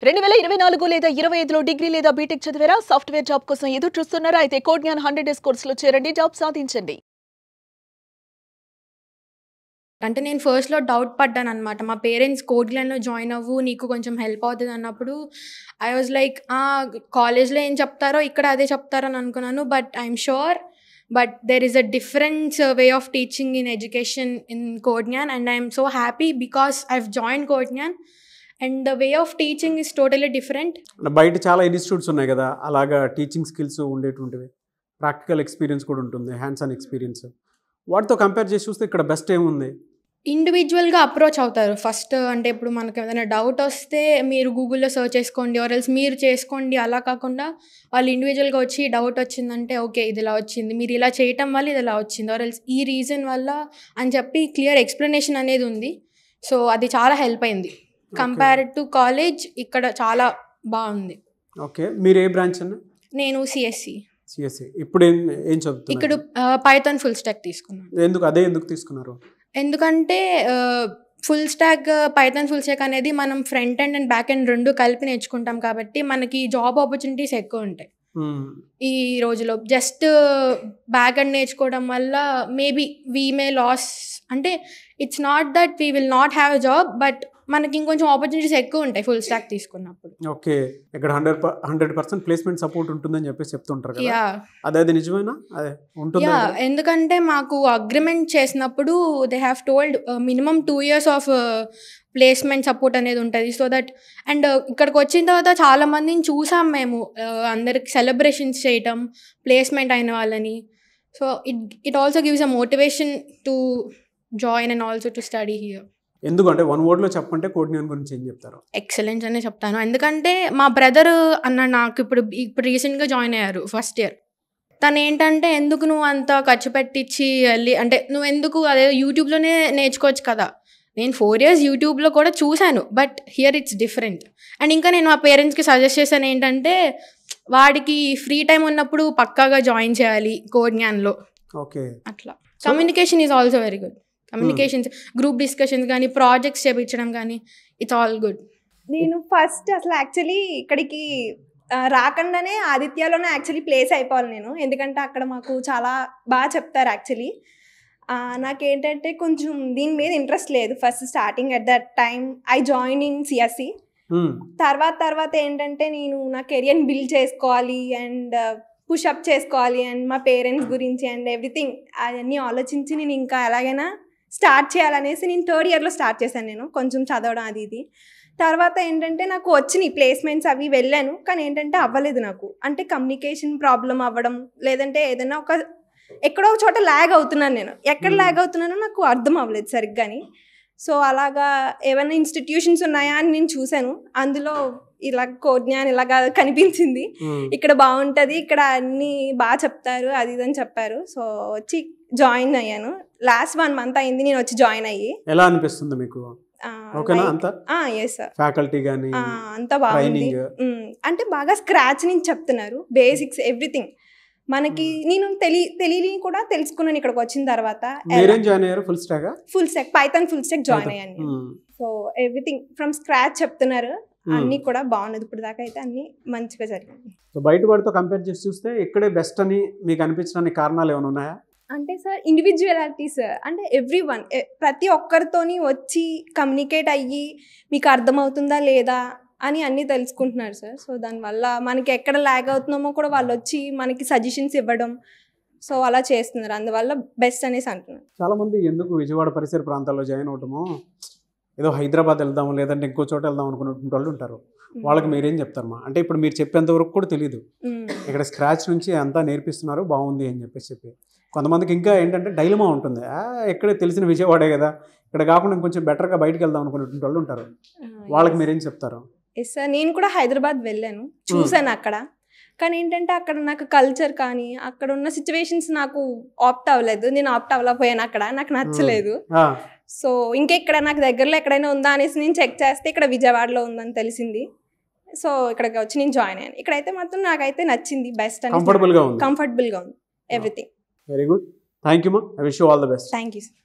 2024 లేదా 25లో డిగ్రీ లేదా బీటెక్ చదివారా? సాఫ్ట్‌వేర్ జాబ్ కోసం ఎదురు చూస్తున్నారా? అయితే కోడ్‌జ్ఞాన్ 100 డేస్ కోర్సులో చేరండి, జాబ్ సాధించండి. అంటే నేను ఫస్ట్‌లో డౌట్ పడ్డాననమాట. మా పేరెంట్స్ కోడ్‌గ్లాన్‌లో జాయిన్ అవ్వు, నీకు కొంచెం హెల్ప్ అవుతది అన్నప్పుడు ఐ వాస్ లైక్ కాలేజ్‌లో ఏం చెప్తారో ఇక్కడ అదే చెప్తారని అనుకున్నాను. But I'm sure there is a different way of teaching in education in Codegnan and I'm so happy because I have joined Codegnan and the way of teaching is totally different. బయట చాలా institutes ఉన్నాయి కదా, అలాగా టీచింగ్ స్కిల్స్ ఉండేటువంటివి, practical experience కూడా ఉంటుంది, hands on experience. వాటితో compare చేసి చూస్తే ఇక్కడ బెస్ట్ ఏముంది? ఇండివిజువల్‌గా అప్రోచ్ అవుతారు ఫస్ట్. అంటే ఇప్పుడు మనకు ఏదైనా డౌట్ వస్తే మీరు గూగుల్‌లో సెర్చ్ చేసుకోండి ఆర్ ఎల్స్ మీరు చేసుకోండి. అలా కాకుండా వాళ్ళు ఇండివిజువల్‌గా వచ్చి డౌట్ వచ్చిందంటే ఓకే ఇది ఇలా వచ్చింది, మీరు ఇలా చేయటం వల్ల ఇది ఇలా వచ్చింది ఆర్ ఎల్స్ ఈ రీజన్ వల్ల అని చెప్పి క్లియర్ ఎక్స్ప్లెనేషన్ అనేది ఉంది. సో అది చాలా హెల్ప్ అయింది కంపేర్డ్ టు కాలేజ్. ఇక్కడ చాలా బాగుంది. ఓకే, మీరు ఏ బ్రాంచ్ అన్న? నేను సిఎస్సి. ఇప్పుడు ఏం చదువుతున్నారు? ఇక్కడ పైథాన్ ఫుల్ స్టాక్ తీసుకున్నాను. ఎందుకు తీసుకున్నారు? ఎందుకంటే full stack Python full stock అనేది మనం front end and back end రెండు కలిపి నేర్చుకుంటాం కాబట్టి మనకి జాబ్ ఆపర్చునిటీస్ ఎక్కువ ఉంటాయి ఈ రోజులో. జస్ట్ బ్యాక్ ఎండ్ నేర్చుకోవడం వల్ల మేబీ వీ మే లాస్, అంటే it's not that we will not have a job, but మనకి ఇంకొంచెం ఆపర్చునిటీస్ ఎక్కువ ఉంటాయి ఫుల్ స్టాక్ తీసుకున్నప్పుడు. ఓకే, ఇక్కడ 100% ప్లేస్మెంట్ సపోర్ట్ ఉంటుందని చెప్పేసి చెప్తుంటారు కదా. యా, అదే నిజమేనా? అదే ఉంటుంది. యా, ఎందుకంటే మాకు అగ్రిమెంట్ చేసినప్పుడు they have told minimum 2 years of placement support అనేది ఉంటుంది. సో దట్ అండ్ ఇక్కడికి వచ్చిన తర్వాత చాలా మందిని చూసాం మేము, అందరికి సెలబ్రేషన్స్ చేయటం ప్లేస్మెంట్ అయిన వాళ్ళని. So it also gives a motivation to join and also to study here. ఎందుకంటే వన్ వర్డ్లో చెప్పంటే కోడ్‌జ్ఞాన్ గురించి ఏం చెప్తారు? ఎక్సలెన్స్ అనే చెప్తాను. ఎందుకంటే మా బ్రదర్ అన్న నాకు ఇప్పుడు రీసెంట్గా జాయిన్ అయ్యారు ఫస్ట్ ఇయర్. తను ఏంటంటే ఎందుకు నువ్వు అంత ఖర్చు పెట్టించి వెళ్ళి, అంటే నువ్వు ఎందుకు అదే యూట్యూబ్లోనే నేర్చుకోవచ్చు కదా. నేను 4 years యూట్యూబ్లో కూడా చూశాను, but here it's different. And ఇంకా నేను మా పేరెంట్స్కి సజెస్ట్ చేశాను ఏంటంటే వాడికి ఫ్రీ టైం ఉన్నప్పుడు పక్కాగా జాయిన్ చేయాలి కోడ్‌జ్ఞాన్లో. ఓకే, అట్లా communication is also very good. Communications, group discussions కానీ ప్రాజెక్ట్స్ చేయించడం కానీ ఇట్స్ ఆల్ గుడ్. నేను ఫస్ట్ అసలు యాక్చువల్లీ ఇక్కడికి రాకుండానే ఆదిత్యలోనే యాక్చువల్లీ ప్లేస్ అయిపోవాలి నేను, ఎందుకంటే అక్కడ మాకు చాలా బాగా చెప్తారు. యాక్చువల్లీ నాకేంటంటే కొంచెం దీని మీద ఇంట్రెస్ట్ లేదు first starting. At that time I join in CSC. తర్వాత ఏంటంటే నేను నా కెరియర్ని బిల్డ్ చేసుకోవాలి అండ్ పుషప్ చేసుకోవాలి అండ్ మా పేరెంట్స్ గురించి అండ్ ఎవ్రీథింగ్ అవన్నీ ఆలోచించి నేను ఇంకా ఎలాగైనా స్టార్ట్ చేయాలనేసి నేను 3rd yearలో స్టార్ట్ చేశాను. నేను కొంచెం చదవడం అది ఇది. తర్వాత ఏంటంటే నాకు వచ్చినాయి ప్లేస్మెంట్స్ అవి వెళ్ళాను, కానీ ఏంటంటే అవ్వలేదు నాకు. అంటే కమ్యూనికేషన్ ప్రాబ్లం అవ్వడం, లేదంటే ఏదైనా ఎక్కడో ఒక చోట ల్యాగ్ అవుతున్నాను. నేను ఎక్కడ ల్యాగ్ అవుతున్నానో నాకు అర్థం అవ్వలేదు సరిగ్గాని. సో అలాగా ఏమైనా ఇన్స్టిట్యూషన్స్ ఉన్నాయా అని నేను చూశాను. అందులో ఇలా కోడ్‌జ్ఞాన్ ఇలాగా కనిపించింది. ఇక్కడ బాగుంటుంది, ఇక్కడ అన్నీ బాగా చెప్తారు అది ఇది అని చెప్పారు. సో వచ్చి జాయిన్ అయ్యాను. లాస్ట్ 1 month అయింది నేను వచ్చి జాయిన్ అయ్యి. ఎలా అనిపిస్తుంది మీకు? ఫ్యాకల్టీ గానీ అంతా బాగుంది. అంటే బాగా స్క్రాచ్ నుంచి చెప్తున్నారు, బేసిక్స్ ఎవ్రీథింగ్ మనకి. నేను తెలియని కూడా తెలుసుకున్నాను ఇక్కడికి వచ్చిన తర్వాత. Full stack Python full stock join అయ్యాను. సో ఎవ్రీథింగ్ ఫ్రమ్ స్క్రాచ్ చెప్తున్నారు, అన్ని కూడా బాగున్నది. ఇప్పుడు దాకా అయితే అన్ని మంచిగా జరిగింది. సో బయట వాడితో కంపేర్ చేసి చూస్తే ఇక్కడే బెస్ట్ అని మీకు అనిపించడానికి కారణాలు ఏమైనా ఉన్నాయా? అంటే సార్ ఇండివిజువాలిటీస్, అంటే ఎవ్రీవన్ ప్రతి ఒక్కరితోని వచ్చి కమ్యూనికేట్ అయ్యి మీకు అర్థమవుతుందా లేదా అని అన్నీ తెలుసుకుంటున్నారు సార్. సో దానివల్ల మనకి ఎక్కడ ల్యాగ్ అవుతున్నామో కూడా వాళ్ళు వచ్చి మనకి సజెషన్స్ ఇవ్వడం, సో అలా చేస్తున్నారు. అందువల్ల బెస్ట్ అనేసి అంటున్నారు. చాలామంది ఎందుకు విజయవాడ పరిసర ప్రాంతాల్లో జాయిన్ అవటము, ఏదో హైదరాబాద్ వెళ్దాము లేదంటే ఇంకో చోట వెళ్దాం అనుకున్నటువంటి వాళ్ళు ఉంటారు. వాళ్ళకి మీరేం చెప్తారమ్మా? అంటే ఇప్పుడు మీరు చెప్పేంత వరకు కూడా తెలియదు, ఇక్కడ స్క్రాచ్ నుంచి అంతా నేర్పిస్తున్నారు బాగుంది అని చెప్పి కొంతమందికి ఇంకా ఏంటంటే డైలమా ఉంటుంది, ఎక్కడే తెలిసిన విజయవాడే కదా, ఇక్కడ కాకుండా ఇంకొంచెం బెటర్గా బయటకు వెళ్దాం అనుకున్నటువంటి వాళ్ళు ఉంటారు. వాళ్ళకి మీరేం చెప్తారు? ఎస్ సార్, నేను కూడా హైదరాబాద్ వెళ్ళాను, చూశాను అక్కడ. కానీ ఏంటంటే అక్కడ నాకు కల్చర్ కానీ అక్కడ ఉన్న సిచ్యువేషన్స్ నాకు ఆప్ట్ అవ్వలేదు. నేను ఆప్ట్ అవ్వలేకపోయాను, అక్కడ నాకు నచ్చలేదు. సో ఇంకెక్కడ నాకు దగ్గరలో ఎక్కడైనా ఉందా అనేసి నేను చెక్ చేస్తే ఇక్కడ విజయవాడలో ఉందని తెలిసింది. సో ఇక్కడికి వచ్చి నేను జాయిన్ అయ్యాను. ఇక్కడైతే మాత్రం నాకైతే నచ్చింది, బెస్ట్ అని, కంఫర్టబుల్గా ఉంది everything. Very good, thank you మా. I wish you all the best. Thank you sir.